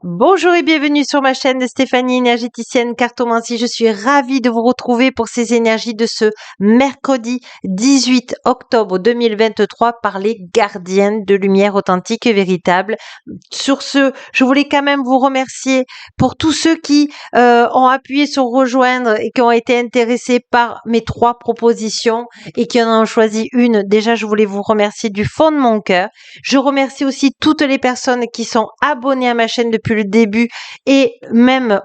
Bonjour et bienvenue sur ma chaîne de Stéphanie énergéticienne cartomancie. Je suis ravie de vous retrouver pour ces énergies de ce mercredi 18 octobre 2023 par les gardiennes de lumière authentique et véritable. Sur ce, je voulais quand même vous remercier pour tous ceux qui ont appuyé sur rejoindre et qui ont été intéressés par mes 3 propositions et qui en ont choisi une. Déjà, je voulais vous remercier du fond de mon cœur. Je remercie aussi toutes les personnes qui sont abonnées à ma chaîne depuis le début et même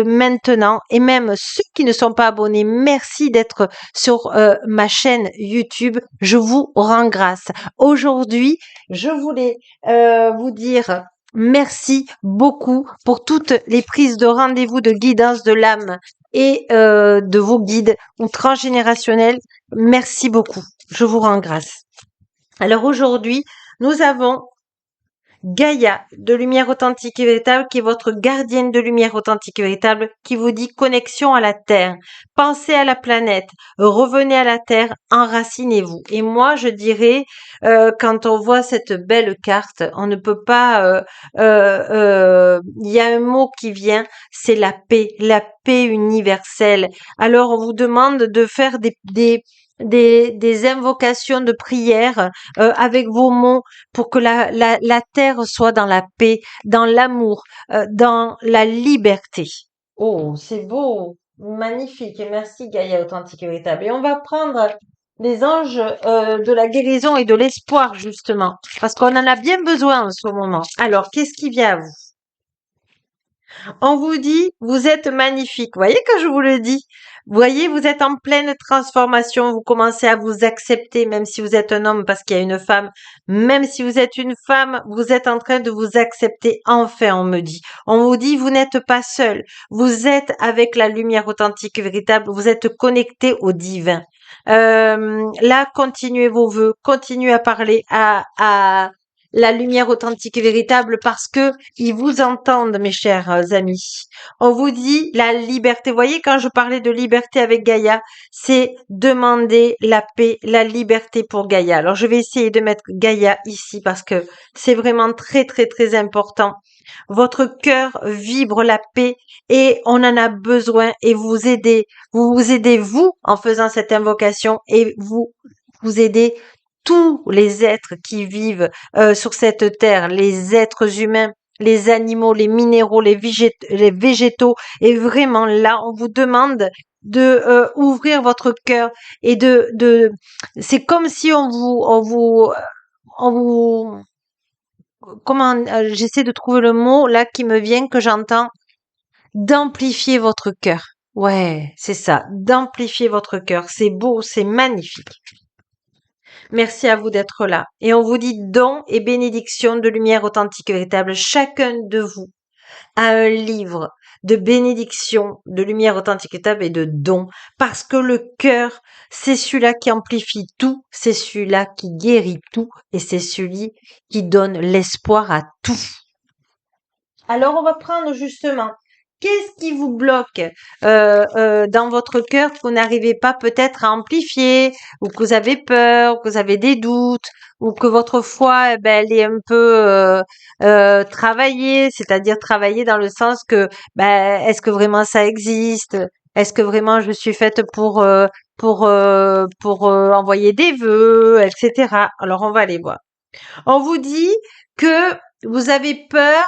maintenant, et même ceux qui ne sont pas abonnés. Merci d'être sur ma chaîne YouTube. Je vous rends grâce. Aujourd'hui, je voulais vous dire merci beaucoup pour toutes les prises de rendez-vous de guidance de l'âme et de vos guides ou transgénérationnels. Merci beaucoup. Je vous rends grâce. Alors aujourd'hui, nous avons Gaïa de lumière authentique et véritable qui est votre gardienne de lumière authentique et véritable qui vous dit connexion à la terre. Pensez à la planète, revenez à la terre, enracinez-vous. Et moi, je dirais, quand on voit cette belle carte, on ne peut pas... Il y a un mot qui vient, c'est la paix universelle. Alors, on vous demande de faire des invocations de prière avec vos mots pour que la terre soit dans la paix, dans l'amour, dans la liberté. Oh, c'est beau, magnifique. Et merci Gaïa authentique et véritable. Et on va prendre les anges de la guérison et de l'espoir justement, parce qu'on en a bien besoin en ce moment. Alors, qu'est-ce qui vient à vous? On vous dit, vous êtes magnifique. Vous voyez que je vous le dis. Vous voyez, vous êtes en pleine transformation. Vous commencez à vous accepter, même si vous êtes un homme parce qu'il y a une femme. Même si vous êtes une femme, vous êtes en train de vous accepter. Enfin, on me dit. On vous dit, vous n'êtes pas seul. Vous êtes avec la lumière authentique et véritable. Vous êtes connecté au divin. Là, continuez vos vœux. Continuez à parler à la lumière authentique et véritable parce que ils vous entendent, mes chers amis. On vous dit la liberté. Vous voyez, quand je parlais de liberté avec Gaïa, c'est demander la paix, la liberté pour Gaïa. Alors, je vais essayer de mettre Gaïa ici parce que c'est vraiment très, très, très important. Votre cœur vibre la paix et on en a besoin et vous aidez vous en faisant cette invocation et vous aidez tous les êtres qui vivent sur cette terre, les êtres humains, les animaux, les minéraux, les végétaux. Et vraiment là, on vous demande de ouvrir votre cœur et c'est comme si on vous, comment, j'essaie de trouver le mot là qui me vient, que j'entends, d'amplifier votre cœur. Ouais, c'est ça, d'amplifier votre cœur. C'est beau, c'est magnifique. Merci à vous d'être là. Et on vous dit don et bénédiction de lumière authentique et véritable. Chacun de vous a un livre de bénédiction, de lumière authentique et véritable et de don. Parce que le cœur, c'est celui-là qui amplifie tout, c'est celui-là qui guérit tout et c'est celui qui donne l'espoir à tout. Alors on va prendre justement, qu'est-ce qui vous bloque dans votre cœur que vous n'arrivez pas peut-être à amplifier, ou que vous avez peur, ou que vous avez des doutes, ou que votre foi, elle est un peu travaillée, c'est-à-dire travaillée dans le sens que, est-ce que vraiment ça existe? Est-ce que vraiment je suis faite pour envoyer des vœux, etc. Alors on va aller voir. On vous dit que vous avez peur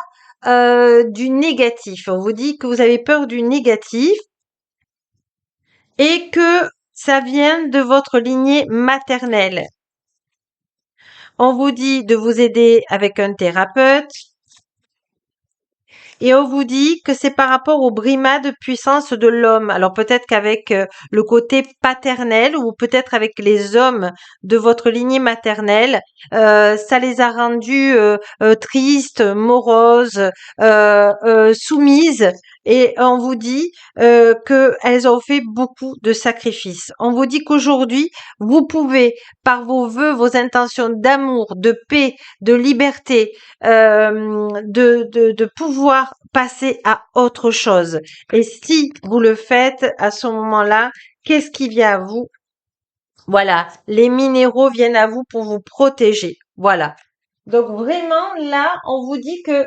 du négatif. On vous dit que vous avez peur du négatif et que ça vient de votre lignée maternelle. On vous dit de vous aider avec un thérapeute et on vous dit que c'est par rapport au brimade de puissance de l'homme. Alors peut-être qu'avec le côté paternel ou peut-être avec les hommes de votre lignée maternelle, ça les a rendus tristes, moroses, soumises. Et on vous dit qu'elles ont fait beaucoup de sacrifices. On vous dit qu'aujourd'hui, vous pouvez, par vos vœux, vos intentions d'amour, de paix, de liberté, de pouvoir passer à autre chose. Et si vous le faites à ce moment-là, qu'est-ce qui vient à vous? Voilà, les minéraux viennent à vous pour vous protéger. Voilà. Donc vraiment, là, on vous dit que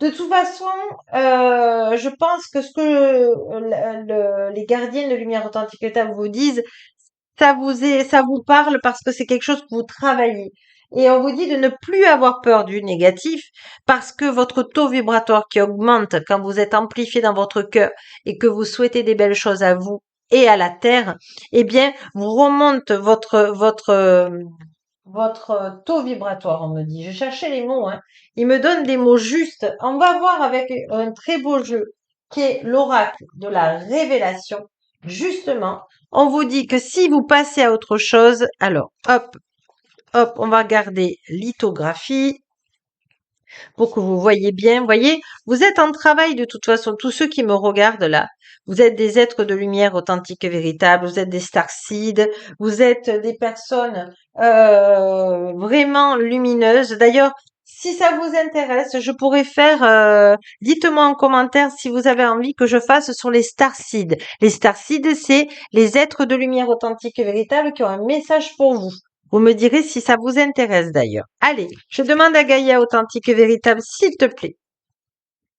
De toute façon, je pense que ce que les gardiens de lumière authentique état vous disent, ça vous parle parce que c'est quelque chose que vous travaillez. Et on vous dit de ne plus avoir peur du négatif parce que votre taux vibratoire qui augmente quand vous êtes amplifié dans votre cœur et que vous souhaitez des belles choses à vous et à la terre, eh bien, vous remonte votre taux vibratoire, on me dit. Je cherchais les mots, hein. Il me donne des mots justes. On va voir avec un très beau jeu qui est l'oracle de la révélation. Justement, on vous dit que si vous passez à autre chose, alors hop, hop, on va garder lithographie pour que vous voyez bien. Vous voyez, vous êtes en travail de toute façon. Tous ceux qui me regardent là, vous êtes des êtres de lumière authentiques et véritables. Vous êtes des starseeds. Vous êtes des personnes vraiment lumineuses. D'ailleurs, si ça vous intéresse, je pourrais faire, dites-moi en commentaire si vous avez envie que je fasse sur les starseeds. Les starseeds, c'est les êtres de lumière authentiques et véritables qui ont un message pour vous. Vous me direz si ça vous intéresse d'ailleurs. Allez, je demande à Gaïa authentique et véritable, s'il te plaît.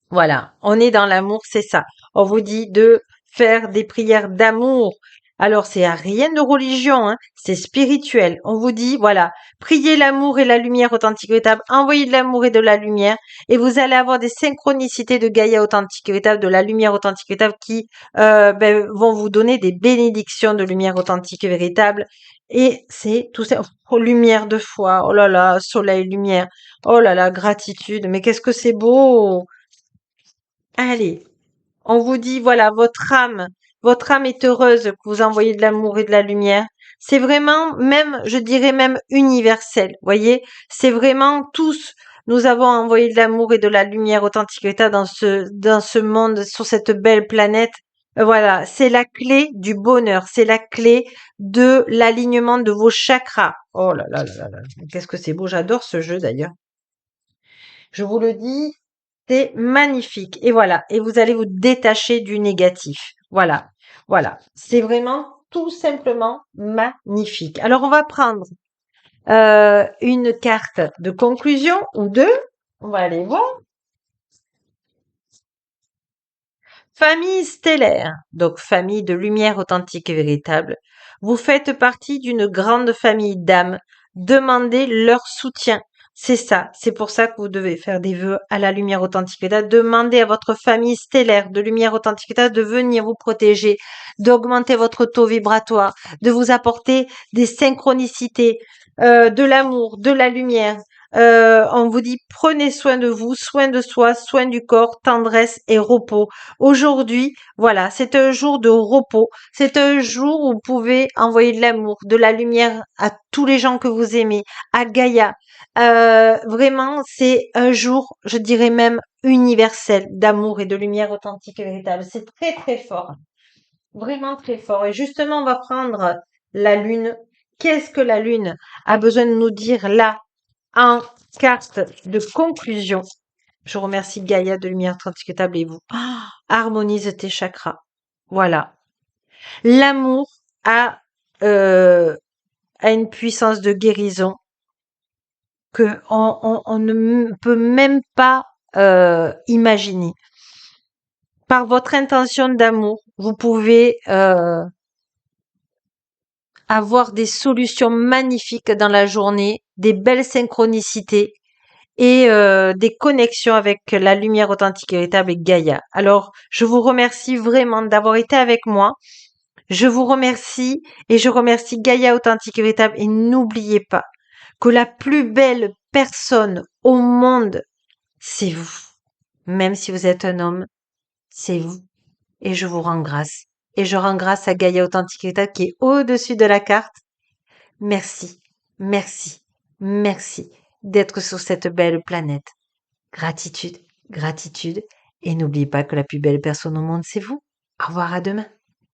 Voilà, on est dans l'amour, c'est ça. On vous dit de faire des prières d'amour. Alors, c'est rien de religion, hein, c'est spirituel. On vous dit, voilà, priez l'amour et la lumière authentique et véritable, envoyez de l'amour et de la lumière, et vous allez avoir des synchronicités de Gaïa authentique et véritable, de la lumière authentique et véritable, qui vont vous donner des bénédictions de lumière authentique et véritable. Et c'est tout ça, oh, lumière de foi, oh là là, soleil, lumière, oh là là, gratitude, mais qu'est-ce que c'est beau! Allez, on vous dit, voilà, votre âme est heureuse que vous envoyez de l'amour et de la lumière. C'est vraiment, même, je dirais même universel. Voyez, c'est vraiment tous, nous avons envoyé de l'amour et de la lumière authentique état dans ce monde, sur cette belle planète. Voilà, c'est la clé du bonheur, c'est la clé de l'alignement de vos chakras. Oh là là là là là, qu'est-ce que c'est beau, j'adore ce jeu d'ailleurs. Je vous le dis, c'est magnifique. Et voilà. Et vous allez vous détacher du négatif. Voilà. Voilà. C'est vraiment tout simplement magnifique. Alors, on va prendre une carte de conclusion ou deux. On va aller voir. Famille stellaire, donc famille de lumière authentique et véritable. Vous faites partie d'une grande famille d'âmes. Demandez leur soutien. C'est ça, c'est pour ça que vous devez faire des vœux à la lumière authentique et véritable. Demandez à votre famille stellaire de lumière authentique et véritable de venir vous protéger, d'augmenter votre taux vibratoire, de vous apporter des synchronicités, de l'amour, de la lumière. On vous dit prenez soin de vous, soin de soi, soin du corps, tendresse et repos. Aujourd'hui, voilà, c'est un jour de repos. C'est un jour où vous pouvez envoyer de l'amour, de la lumière à tous les gens que vous aimez, à Gaïa. Vraiment, c'est un jour, je dirais même universel, d'amour et de lumière authentique et véritable. C'est très très fort, vraiment très fort. Et justement, on va prendre la lune. Qu'est-ce que la lune a besoin de nous dire là, en carte de conclusion? Je remercie Gaïa de lumière authentique et véritable et vous. Harmonise tes chakras. Voilà. L'amour a, a une puissance de guérison que on ne peut même pas imaginer. Par votre intention d'amour, vous pouvez avoir des solutions magnifiques dans la journée, des belles synchronicités et des connexions avec la lumière authentique et véritable et Gaïa. Alors, je vous remercie vraiment d'avoir été avec moi. Je vous remercie et je remercie Gaïa authentique et véritable. Et n'oubliez pas que la plus belle personne au monde, c'est vous. Même si vous êtes un homme, c'est vous. Et je vous rends grâce. Et je rends grâce à Gaïa authentique et véritable qui est au-dessus de la carte. Merci, merci, merci d'être sur cette belle planète. Gratitude, gratitude. Et n'oubliez pas que la plus belle personne au monde, c'est vous. Au revoir, à demain.